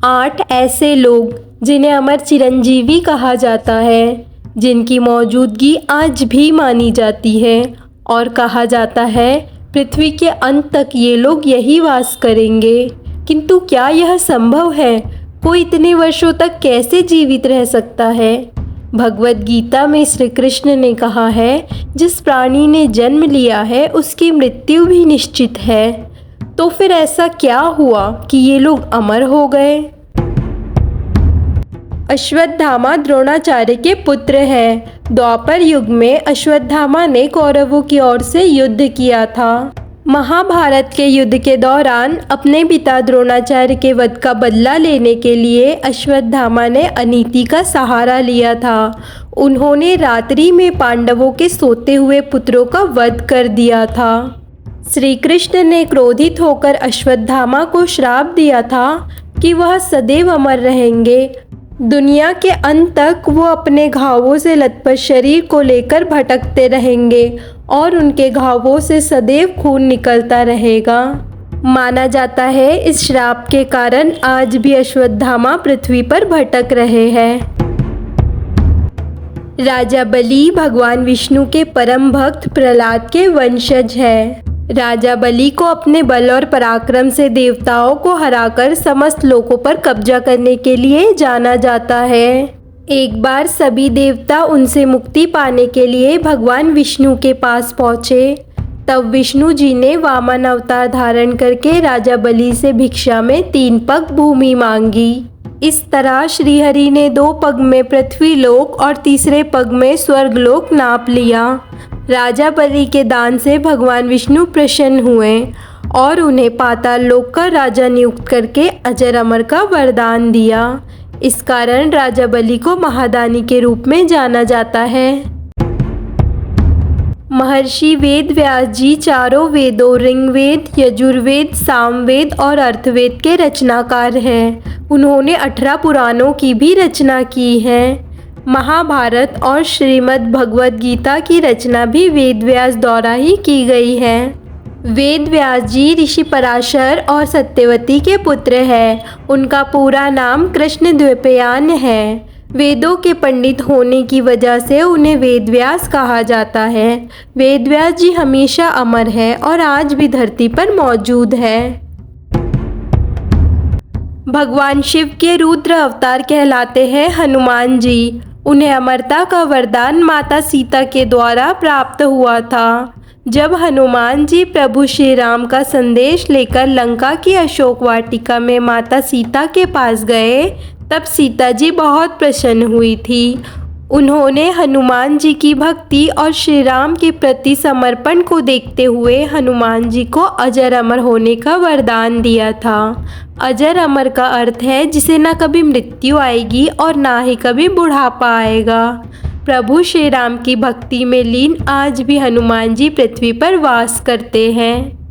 8 ऐसे लोग जिन्हें अमर चिरंजीवी कहा जाता है, जिनकी मौजूदगी आज भी मानी जाती है और कहा जाता है पृथ्वी के अंत तक ये लोग यही वास करेंगे। किंतु क्या यह संभव है? कोई इतने वर्षों तक कैसे जीवित रह सकता है? भगवद गीता में श्री कृष्ण ने कहा है, जिस प्राणी ने जन्म लिया है उसकी मृत्यु भी निश्चित है। तो फिर ऐसा क्या हुआ कि ये लोग अमर हो गए? अश्वत्थामा द्रोणाचार्य के पुत्र हैं। द्वापर युग में अश्वत्थामा ने कौरवों की ओर से युद्ध किया था। महाभारत के युद्ध के दौरान अपने पिता द्रोणाचार्य के वध का बदला लेने के लिए अश्वत्थामा ने अनीति का सहारा लिया था। उन्होंने रात्रि में पांडवों के सोते हुए पुत्रों का वध कर दिया था। श्री कृष्ण ने क्रोधित होकर अश्वत्थामा को श्राप दिया था कि वह सदैव अमर रहेंगे। दुनिया के अंत तक वो अपने घावों से लथपथ शरीर को लेकर भटकते रहेंगे और उनके घावों से सदैव खून निकलता रहेगा। माना जाता है इस श्राप के कारण आज भी अश्वत्थामा पृथ्वी पर भटक रहे हैं। राजा बलि भगवान विष्णु के परम भक्त प्रहलाद के वंशज हैं। राजा बलि को अपने बल और पराक्रम से देवताओं को हराकर समस्त लोकों पर कब्जा करने के लिए जाना जाता है। एक बार सभी देवता उनसे मुक्ति पाने के लिए भगवान विष्णु के पास पहुँचे। तब विष्णु जी ने वामन अवतार धारण करके राजा बलि से भिक्षा में 3 पग भूमि मांगी। इस तरह श्रीहरि ने 2 पग में पृथ्वी लोक और तीसरे पग में स्वर्गलोक नाप लिया। राजा बलि के दान से भगवान विष्णु प्रसन्न हुए और उन्हें पाताल लोक का राजा नियुक्त करके अजर अमर का वरदान दिया। इस कारण राजा बलि को महादानी के रूप में जाना जाता है। महर्षि वेद व्यास जी चारों वेदों ऋग्वेद, यजुर्वेद, सामवेद और अर्थवेद के रचनाकार हैं। उन्होंने 18 पुराणों की भी रचना की है। महाभारत और श्रीमद् भगवद गीता की रचना भी वेद व्यास द्वारा ही की गई है। वेद व्यास जी ऋषि पराशर और सत्यवती के पुत्र हैं। उनका पूरा नाम कृष्णद्वैपायन है। वेदों के पंडित होने की वजह से उन्हें वेद व्यास कहा जाता है। वेद व्यास जी हमेशा अमर है और आज भी धरती पर मौजूद है। भगवान शिव के रुद्र अवतार कहलाते हैं हनुमान जी। उन्हें अमरता का वरदान माता सीता के द्वारा प्राप्त हुआ था। जब हनुमान जी प्रभु श्री राम का संदेश लेकर लंका की अशोक वाटिका में माता सीता के पास गए, तब सीता जी बहुत प्रसन्न हुई थी। उन्होंने हनुमान जी की भक्ति और श्री राम के प्रति समर्पण को देखते हुए हनुमान जी को अजर अमर होने का वरदान दिया था। अजर अमर का अर्थ है जिसे न कभी मृत्यु आएगी और ना ही कभी बुढ़ापा आएगा। प्रभु श्री राम की भक्ति में लीन आज भी हनुमान जी पृथ्वी पर वास करते हैं।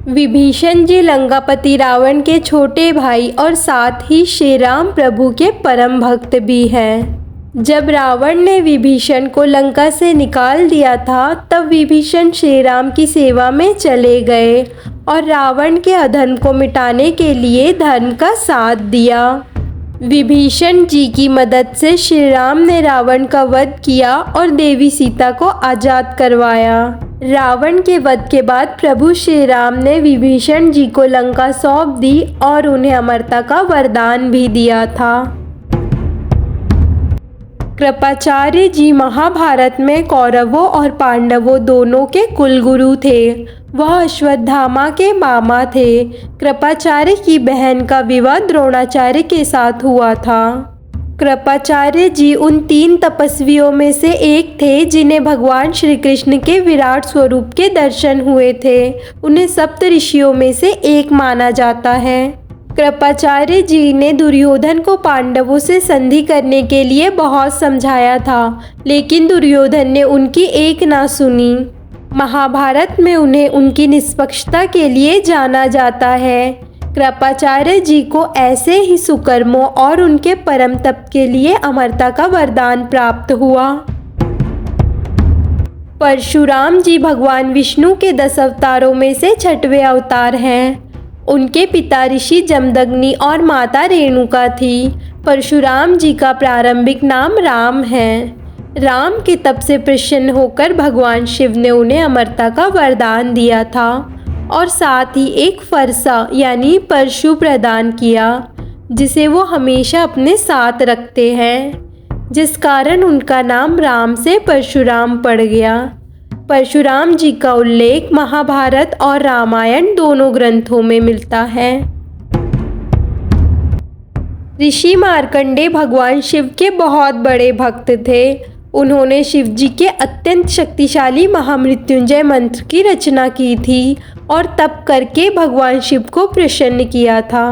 विभीषण जी लंकापति रावण के छोटे भाई और साथ ही श्री राम प्रभु के परम भक्त भी हैं। जब रावण ने विभीषण को लंका से निकाल दिया था, तब विभीषण श्री राम की सेवा में चले गए और रावण के अधर्म को मिटाने के लिए धर्म का साथ दिया। विभीषण जी की मदद से श्री राम ने रावण का वध किया और देवी सीता को आज़ाद करवाया। रावण के वध के बाद प्रभु श्री राम ने विभीषण जी को लंका सौंप दी और उन्हें अमरता का वरदान भी दिया था। कृपाचार्य जी महाभारत में कौरवों और पांडवों दोनों के कुलगुरु थे। वह अश्वत्थामा के मामा थे। कृपाचार्य की बहन का विवाह द्रोणाचार्य के साथ हुआ था। कृपाचार्य जी उन 3 तपस्वियों में से एक थे जिन्हें भगवान श्री कृष्ण के विराट स्वरूप के दर्शन हुए थे। उन्हें सप्त ऋषियों में से एक माना जाता है। कृपाचार्य जी ने दुर्योधन को पांडवों से संधि करने के लिए बहुत समझाया था, लेकिन दुर्योधन ने उनकी एक ना सुनी। महाभारत में उन्हें उनकी निष्पक्षता के लिए जाना जाता है। कृपाचार्य जी को ऐसे ही सुकर्मों और उनके परम तप के लिए अमरता का वरदान प्राप्त हुआ। परशुराम जी भगवान विष्णु के 10 अवतारों में से 6वें अवतार हैं। उनके पिता ऋषि जमदग्नि और माता रेणुका थी। परशुराम जी का प्रारंभिक नाम राम है। राम के तप से प्रसन्न होकर भगवान शिव ने उन्हें अमरता का वरदान दिया था और साथ ही एक फरसा यानी परशु प्रदान किया, जिसे वो हमेशा अपने साथ रखते हैं, जिस कारण उनका नाम राम से परशुराम पड़ गया। परशुराम जी का उल्लेख महाभारत और रामायण दोनों ग्रंथों में मिलता है। ऋषि मार्कंडेय भगवान शिव के बहुत बड़े भक्त थे। उन्होंने शिव जी के अत्यंत शक्तिशाली महामृत्युंजय मंत्र की रचना की थी और तप करके भगवान शिव को प्रसन्न किया था।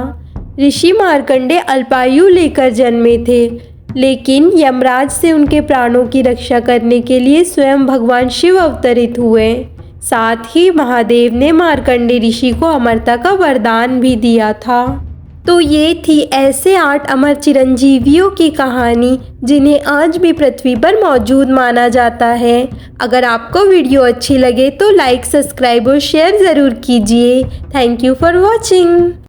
ऋषि मार्कंडेय अल्पायु लेकर जन्मे थे, लेकिन यमराज से उनके प्राणों की रक्षा करने के लिए स्वयं भगवान शिव अवतरित हुए। साथ ही महादेव ने मार्कंडेय ऋषि को अमरता का वरदान भी दिया था। तो ये थी ऐसे 8 अमर चिरंजीवियों की कहानी जिन्हें आज भी पृथ्वी पर मौजूद माना जाता है। अगर आपको वीडियो अच्छी लगे तो लाइक, सब्सक्राइब और शेयर ज़रूर कीजिए। Thank you for watching.